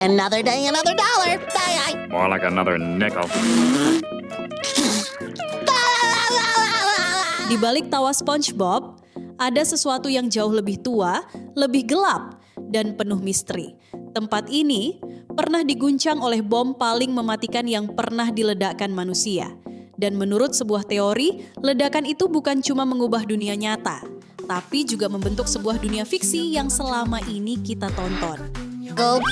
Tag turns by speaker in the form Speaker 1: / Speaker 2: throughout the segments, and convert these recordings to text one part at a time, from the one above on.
Speaker 1: Another day, another dollar. Bye.
Speaker 2: More like another nickel.
Speaker 3: Di balik tawa SpongeBob, ada sesuatu yang jauh lebih tua, lebih gelap, dan penuh misteri. Tempat ini pernah diguncang oleh bom paling mematikan yang pernah diledakkan manusia. Dan menurut sebuah teori, ledakan itu bukan cuma mengubah dunia nyata, tapi juga membentuk sebuah dunia fiksi yang selama ini kita tonton.
Speaker 1: Go.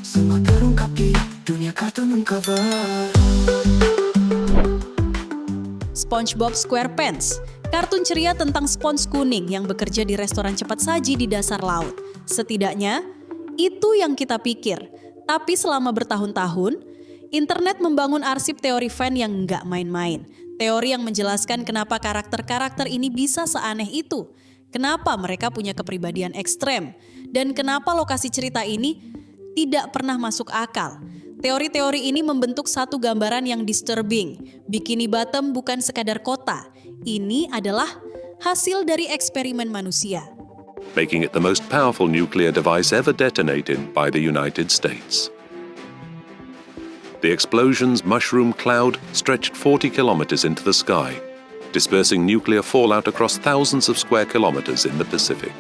Speaker 4: Semua terungkap di dunia kartun mengcover.
Speaker 3: SpongeBob SquarePants, kartun ceria tentang spons kuning yang bekerja di restoran cepat saji di dasar laut. Setidaknya, itu yang kita pikir. Tapi selama bertahun-tahun, internet membangun arsip teori fan yang nggak main-main. Teori yang menjelaskan kenapa karakter-karakter ini bisa seaneh itu. Kenapa mereka punya kepribadian ekstrem. Dan kenapa lokasi cerita ini tidak pernah masuk akal. Teori-teori ini membentuk satu gambaran yang disturbing. Bikini Bottom bukan sekadar kota. Ini adalah hasil dari eksperimen manusia.
Speaker 5: Making it the most powerful nuclear device ever detonated by the United States. The explosion's mushroom cloud stretched 40 kilometers into the sky, dispersing nuclear fallout across thousands of square kilometers in the Pacific.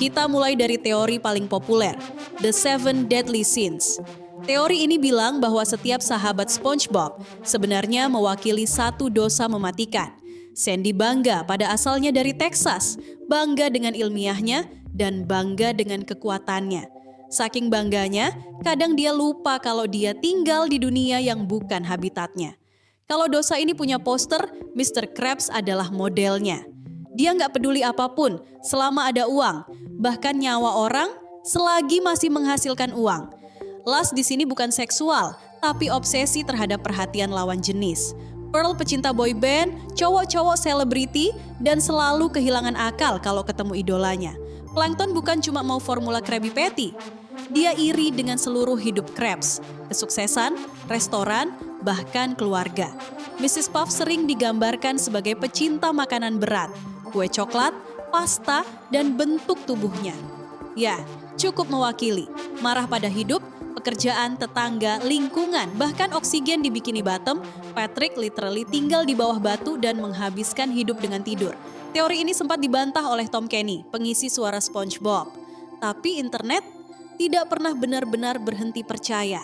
Speaker 3: Kita mulai dari teori paling populer, The Seven Deadly Sins. Teori ini bilang bahwa setiap sahabat SpongeBob sebenarnya mewakili satu dosa mematikan. Sandy bangga pada asalnya dari Texas, bangga dengan ilmiahnya, dan bangga dengan kekuatannya. Saking bangganya, kadang dia lupa kalau dia tinggal di dunia yang bukan habitatnya. Kalau dosa ini punya poster, Mr. Krabs adalah modelnya. Dia nggak peduli apapun selama ada uang, bahkan nyawa orang selagi masih menghasilkan uang. Lust di sini bukan seksual, tapi obsesi terhadap perhatian lawan jenis. Pearl pecinta boy band, cowok-cowok selebriti, dan selalu kehilangan akal kalau ketemu idolanya. Plankton bukan cuma mau formula Krabby Patty. Dia iri dengan seluruh hidup Krabs, kesuksesan, restoran, bahkan keluarga. Mrs. Puff sering digambarkan sebagai pecinta makanan berat, kue coklat, pasta, dan bentuk tubuhnya. Ya, cukup mewakili. Marah pada hidup, pekerjaan, tetangga, lingkungan, bahkan oksigen di Bikini Bottom, Patrick literally tinggal di bawah batu dan menghabiskan hidup dengan tidur. Teori ini sempat dibantah oleh Tom Kenny, pengisi suara SpongeBob. Tapi internet tidak pernah benar-benar berhenti percaya.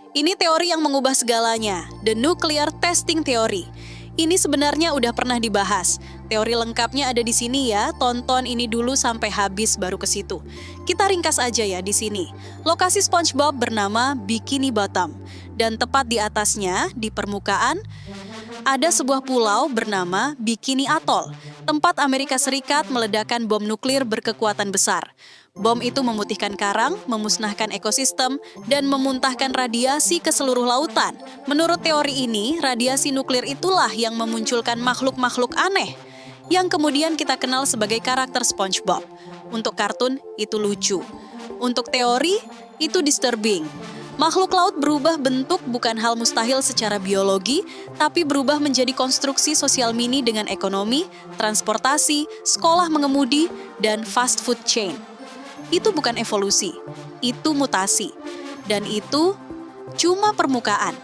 Speaker 3: Ini teori yang mengubah segalanya, The Nuclear Testing Theory. Ini sebenarnya udah pernah dibahas. Teori lengkapnya ada di sini ya, tonton ini dulu sampai habis baru ke situ. Kita ringkas aja ya di sini. Lokasi SpongeBob bernama Bikini Bottom. Dan tepat di atasnya, di permukaan, ada sebuah pulau bernama Bikini Atoll. Tempat Amerika Serikat meledakkan bom nuklir berkekuatan besar. Bom itu memutihkan karang, memusnahkan ekosistem, dan memuntahkan radiasi ke seluruh lautan. Menurut teori ini, radiasi nuklir itulah yang memunculkan makhluk-makhluk aneh, yang kemudian kita kenal sebagai karakter SpongeBob. Untuk kartun, itu lucu. Untuk teori, itu disturbing. Makhluk laut berubah bentuk bukan hal mustahil secara biologi, tapi berubah menjadi konstruksi sosial mini dengan ekonomi, transportasi, sekolah mengemudi, dan fast food chain. Itu bukan evolusi, itu mutasi. Dan itu cuma permukaan.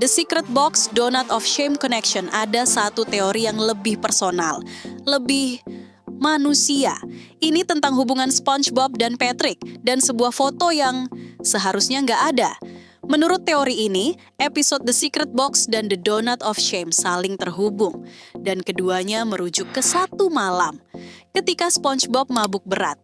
Speaker 3: The Secret Box Donut of Shame Connection ada satu teori yang lebih personal, lebih manusia. Ini tentang hubungan SpongeBob dan Patrick dan sebuah foto yang seharusnya nggak ada. Menurut teori ini, episode The Secret Box dan The Donut of Shame saling terhubung. Dan keduanya merujuk ke satu malam, ketika SpongeBob mabuk berat.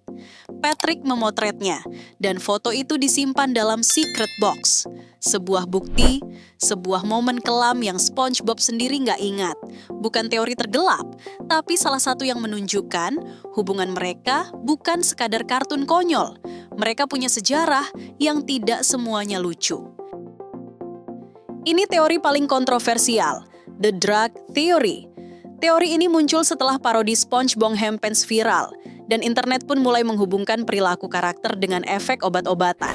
Speaker 3: Patrick memotretnya, dan foto itu disimpan dalam Secret Box. Sebuah bukti, sebuah momen kelam yang SpongeBob sendiri nggak ingat. Bukan teori tergelap, tapi salah satu yang menunjukkan hubungan mereka bukan sekadar kartun konyol. Mereka punya sejarah yang tidak semuanya lucu. Ini teori paling kontroversial, The Drug Theory. Teori ini muncul setelah parodi SpongeBob SquarePants viral, dan internet pun mulai menghubungkan perilaku karakter dengan efek obat-obatan.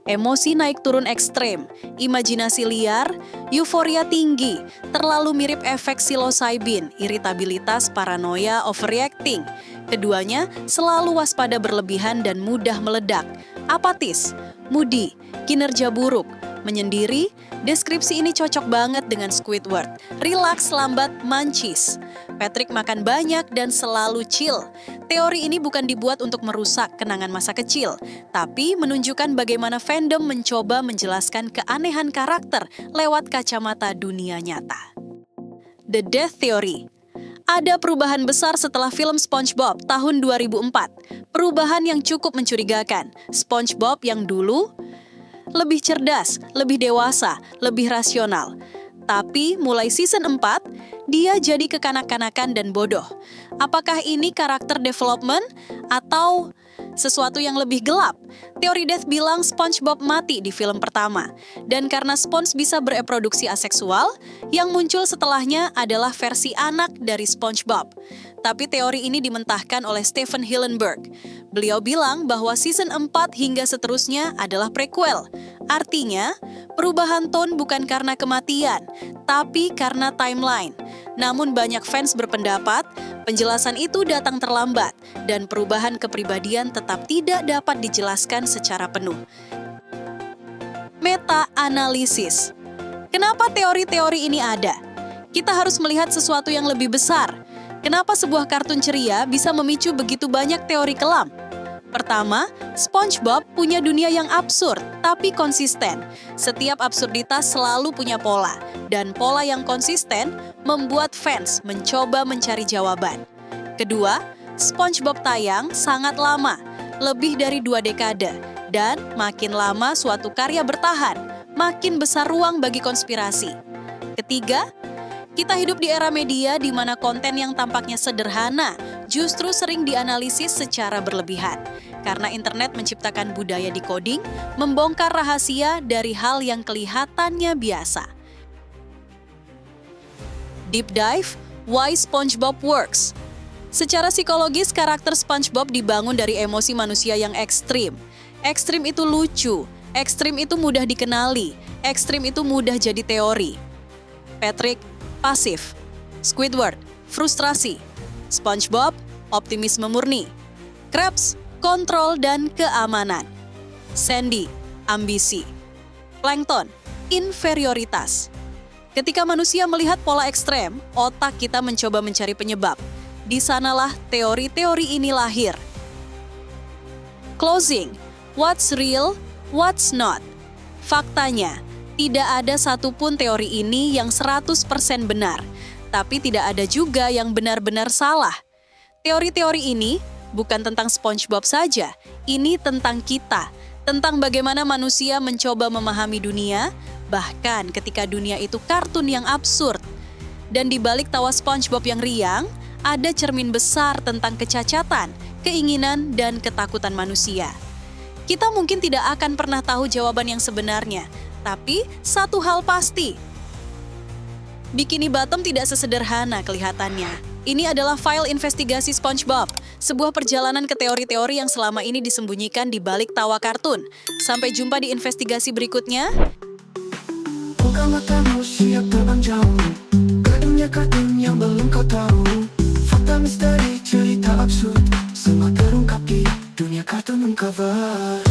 Speaker 3: Emosi naik turun ekstrem, imajinasi liar, euforia tinggi, terlalu mirip efek psilocybin, iritabilitas, paranoia, overreacting. Keduanya selalu waspada berlebihan dan mudah meledak. Apatis, moody, kinerja buruk, menyendiri. Deskripsi ini cocok banget dengan Squidward. Relax, lambat, mancis. Patrick makan banyak dan selalu chill. Teori ini bukan dibuat untuk merusak kenangan masa kecil, tapi menunjukkan bagaimana fandom mencoba menjelaskan keanehan karakter lewat kacamata dunia nyata. The Death Theory. Ada perubahan besar setelah film SpongeBob tahun 2004. Perubahan yang cukup mencurigakan. SpongeBob yang dulu lebih cerdas, lebih dewasa, lebih rasional. Tapi mulai season 4, dia jadi kekanak-kanakan dan bodoh. Apakah ini karakter development atau sesuatu yang lebih gelap? Teori Death bilang SpongeBob mati di film pertama. Dan karena Sponge bisa bereproduksi aseksual, yang muncul setelahnya adalah versi anak dari SpongeBob. Tapi teori ini dimentahkan oleh Stephen Hillenburg. Beliau bilang bahwa season 4 hingga seterusnya adalah prequel. Artinya, perubahan tone bukan karena kematian, tapi karena timeline. Namun banyak fans berpendapat, penjelasan itu datang terlambat dan perubahan kepribadian tetap tidak dapat dijelaskan secara penuh. Meta-analisis. Kenapa teori-teori ini ada? Kita harus melihat sesuatu yang lebih besar. Kenapa sebuah kartun ceria bisa memicu begitu banyak teori kelam? Pertama, SpongeBob punya dunia yang absurd, tapi konsisten. Setiap absurditas selalu punya pola, dan pola yang konsisten membuat fans mencoba mencari jawaban. Kedua, SpongeBob tayang sangat lama, lebih dari 2 dekade, dan makin lama suatu karya bertahan, makin besar ruang bagi konspirasi. Ketiga, kita hidup di era media di mana konten yang tampaknya sederhana justru sering dianalisis secara berlebihan. Karena internet menciptakan budaya decoding, membongkar rahasia dari hal yang kelihatannya biasa. Deep Dive, Why SpongeBob Works. Secara psikologis, karakter SpongeBob dibangun dari emosi manusia yang ekstrim. Ekstrim itu lucu, ekstrim itu mudah dikenali, ekstrim itu mudah jadi teori. Patrick, pasif. Squidward, frustrasi. SpongeBob, optimisme murni. Krabs, kontrol dan keamanan. Sandy, ambisi. Plankton, inferioritas. Ketika manusia melihat pola ekstrem, otak kita mencoba mencari penyebab. Di sanalah teori-teori ini lahir. Closing, what's real, what's not. Faktanya, tidak ada satupun teori ini yang 100% benar, tapi tidak ada juga yang benar-benar salah. Teori-teori ini bukan tentang SpongeBob saja, ini tentang kita, tentang bagaimana manusia mencoba memahami dunia, bahkan ketika dunia itu kartun yang absurd. Dan di balik tawa SpongeBob yang riang, ada cermin besar tentang kecacatan, keinginan, dan ketakutan manusia. Kita mungkin tidak akan pernah tahu jawaban yang sebenarnya, tapi satu hal pasti, Bikini Bottom tidak sesederhana kelihatannya. Ini adalah file investigasi SpongeBob, sebuah perjalanan ke teori-teori yang selama ini disembunyikan di balik tawa kartun. Sampai jumpa di investigasi berikutnya.
Speaker 4: Buka matamu, siap terbang jauh ke dunia kartun yang belum kau tahu. Fakta misteri, cerita absurd, semua terungkap di dunia kartun Uncover.